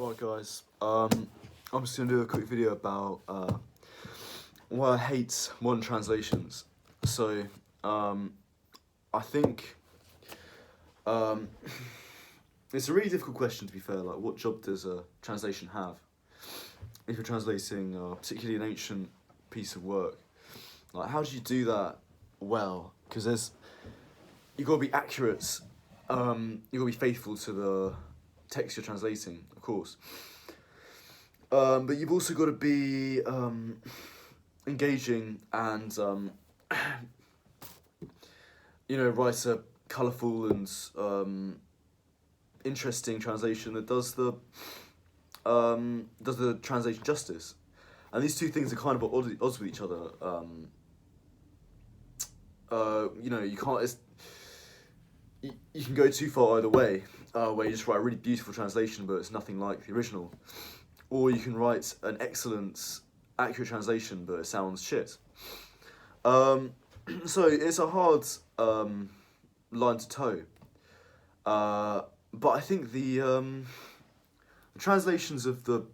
Alright guys, I'm just going to do a quick video about why I hate modern translations. So, I think it's a really difficult question, to be fair. Like, what job does a translation have? If you're translating particularly an ancient piece of work, like, how do you do that well? Because you've got to be accurate, you've got to be faithful to the text you're translating, of course. But you've also got to be engaging and, write a colourful and interesting translation that does the translation justice. And these two things are kind of at odds with each other. You can't. You can go too far either way, where you just write a really beautiful translation, but it's nothing like the original. Or you can write an excellent, accurate translation, but it sounds shit. So it's a hard line to toe. But I think the translations of the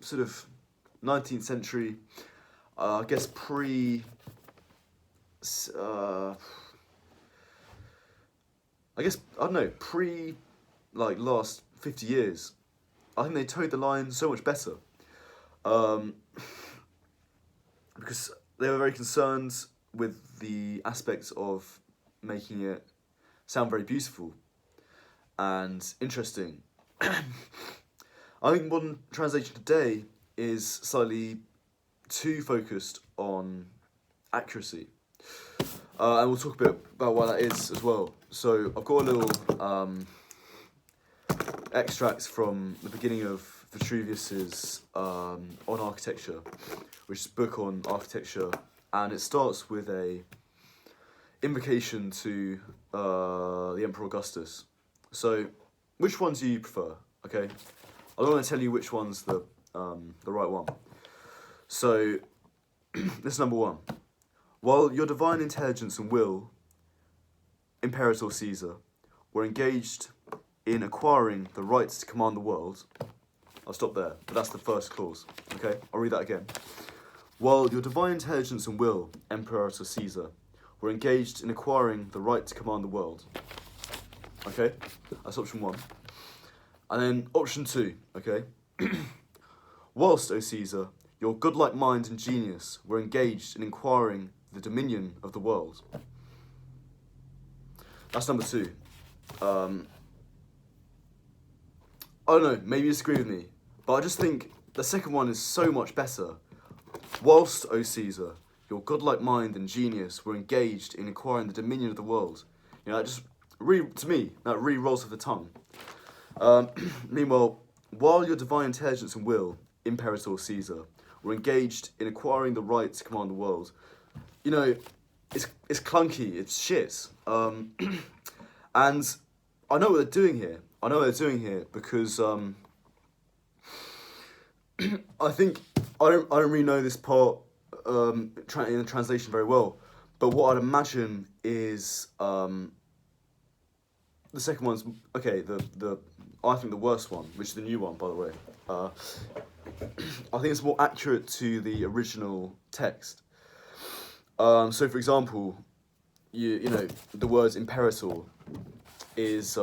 sort of 19th century, I guess last 50 years, I think they towed the line so much better. Because they were very concerned with the aspects of making it sound very beautiful and interesting. I think modern translation today is slightly too focused on accuracy. And we'll talk a bit about why that is as well. So I've got a little extracts from the beginning of Vitruvius's On Architecture, which is a book on architecture, and it starts with a invocation to the Emperor Augustus. So, which one do you prefer? Okay, I don't want to tell you which one's the right one. So, this is number one. While your divine intelligence and will, Imperator Caesar, were engaged in acquiring the rights to command the world. I'll stop there, but that's the first clause. Okay, I'll read that again. While your divine intelligence and will, Imperator Caesar, were engaged in acquiring the right to command the world. Okay, that's option one. And then option two, okay. Whilst, O Caesar, your godlike mind and genius were engaged in acquiring the dominion of the world. That's number two. I don't know, maybe you disagree with me, but I just think the second one is so much better. Whilst, O Caesar, your godlike mind and genius were engaged in acquiring the dominion of the world. You know, that just really, to me, that really rolls off the tongue. Meanwhile, while your divine intelligence and will, Imperator Caesar, were engaged in acquiring the right to command the world, you know, it's clunky, it's shit. And I know what they're doing here. Because I think I don't really know this part in the translation very well. But what I'd imagine is the second one's okay. I think the worst one, which is the new one, by the way. I think it's more accurate to the original text. So, for example, you know the words imperator is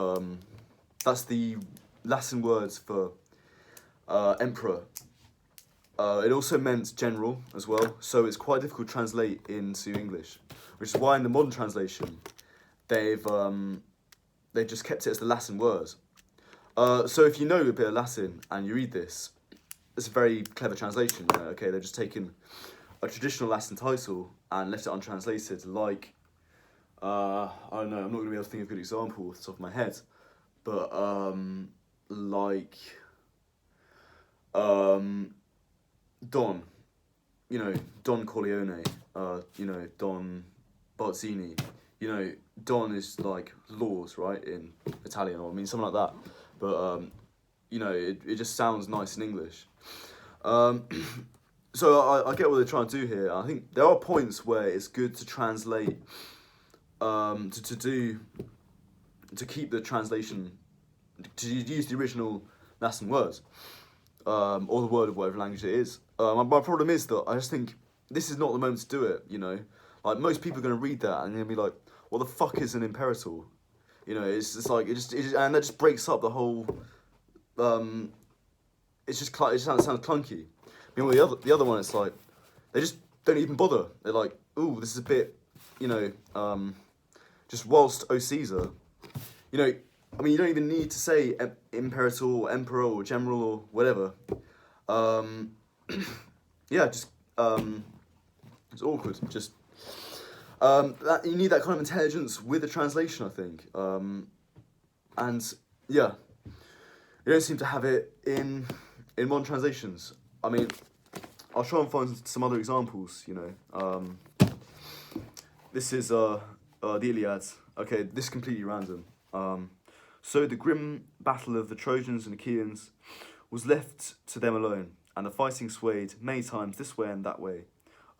that's the Latin words for emperor. It also meant general as well, so it's quite difficult to translate into English, which is why in the modern translation they've just kept it as the Latin words. So if you know a bit of Latin and you read this, it's a very clever translation. You know? Okay, they've just taken a traditional Latin title and left it untranslated, like I don't know. I'm not going to be able to think of a good example off the top of my head, but Don, Don Corleone, Don Barzini, Don is like laws, right, in Italian, or I mean something like that, but it just sounds nice in English. So I get what they're trying to do here. I think there are points where it's good to translate, to keep the translation, to use the original Latin words, or the word of whatever language it is. My problem is that I just think this is not the moment to do it. You know, like most people are going to read that and they're going to be like, "What the fuck is an imperator?" You know, it's just like it just and that just breaks up the whole. It's just it sounds clunky. Meanwhile, the other one, it's like they just don't even bother. They're like, "Ooh, this is a bit, you know, just whilst O Caesar." You know, I mean, you don't even need to say imperator or emperor or general or whatever. Yeah, just it's awkward. Just that you need that kind of intelligence with the translation, I think. And yeah, you don't seem to have it in modern translations. I mean, I'll try and find some other examples. You know, this is the Iliad. Okay, this is completely random. So the grim battle of the Trojans and Achaeans was left to them alone, and the fighting swayed many times this way and that way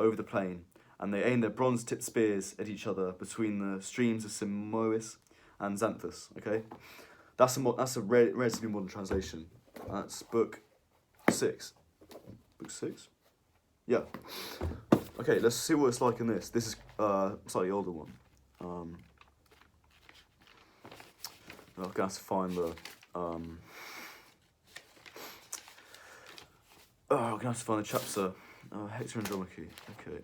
over the plain, and they aimed their bronze-tipped spears at each other between the streams of Simois and Xanthus. Okay, that's a relatively modern translation. That's book 6. Book 6? Yeah. Okay, let's see what it's like in this. This is slightly older one. I'm going to have to find the. I'm going to have to find the chapter. Hector Andromache. Okay.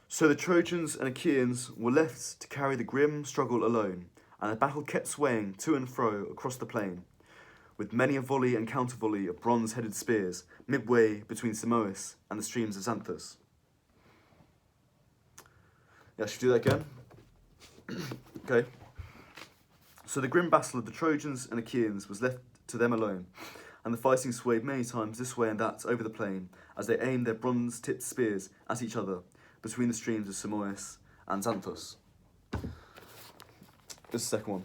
So the Trojans and Achaeans were left to carry the grim struggle alone, and the battle kept swaying to and fro across the plain, with many a volley and counter-volley of bronze-headed spears midway between Simois and the streams of Xanthus. Yeah, should we do that again? Okay. So the grim battle of the Trojans and Achaeans was left to them alone, and the fighting swayed many times this way and that over the plain, as they aimed their bronze-tipped spears at each other between the streams of Simois and Xanthus. This is the second one.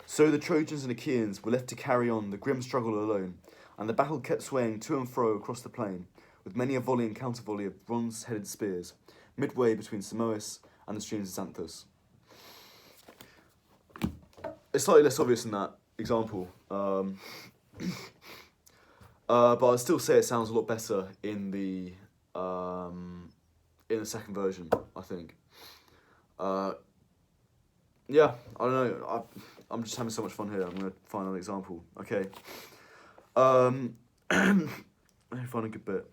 So the Trojans and Achaeans were left to carry on the grim struggle alone, and the battle kept swaying to and fro across the plain, with many a volley and counter-volley of bronze-headed spears, midway between Simois and the streams of Xanthus. It's slightly less obvious in that example, but I'd still say it sounds a lot better in the second version, I think. Yeah, I don't know. I'm just having so much fun here. I'm going to find an example. Okay. Let me find a good bit.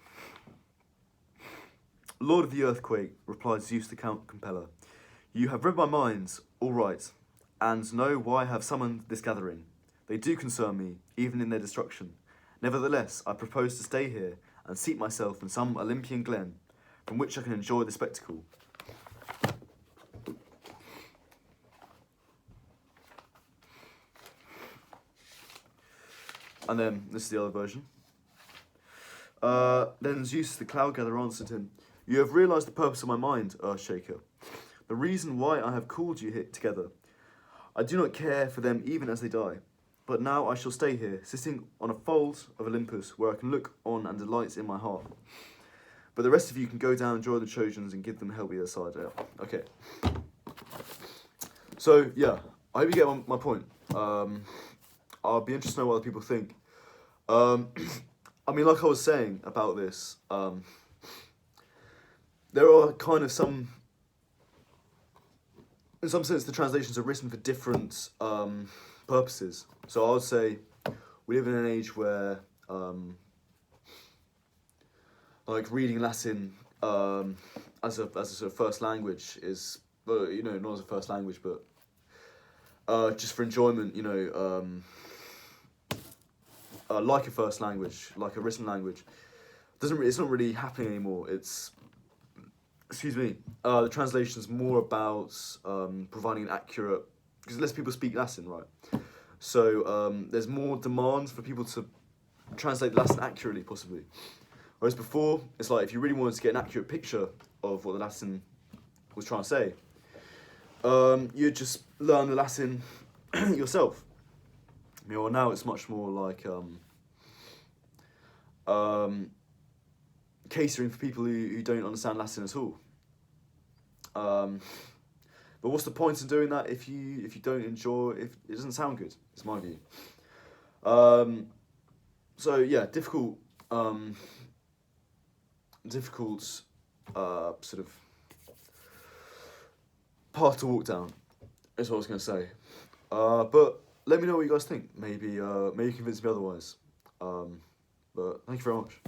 Lord of the Earthquake, replied Zeus the Count Compeller, you have read my mind, all right, and know why I have summoned this gathering. They do concern me, even in their destruction. Nevertheless, I propose to stay here and seat myself in some Olympian glen, from which I can enjoy the spectacle. And then, this is the other version. Then Zeus the Cloud Gatherer answered him, you have realised the purpose of my mind, Earthshaker. The reason why I have called you here together. I do not care for them even as they die. But now I shall stay here, sitting on a fold of Olympus, where I can look on and delight in my heart. But the rest of you can go down and join the Trojans and give them help either side. Yeah. Okay. So, yeah, I hope you get my point. I'll be interested to know what other people think. I mean, like I was saying about this, there are kind of some, in some sense, the translations are written for different purposes. So I would say we live in an age where, like, reading Latin as a sort of first language is, you know, not as a first language, but just for enjoyment, you know, like a first language, like a written language, it's not really happening anymore. It's, excuse me, the translation's more about providing an accurate, because less people speak Latin, right? So there's more demand for people to translate Latin accurately, possibly. Whereas before, it's like if you really wanted to get an accurate picture of what the Latin was trying to say, you'd just learn the Latin yourself. I mean, well, now it's much more like catering for people who don't understand Latin at all. But But what's the point in doing that if you don't enjoy, if it doesn't sound good? It's my view. So yeah, difficult sort of path to walk down is what I was going to say. But let me know what you guys think. Maybe convince me otherwise. But thank you very much.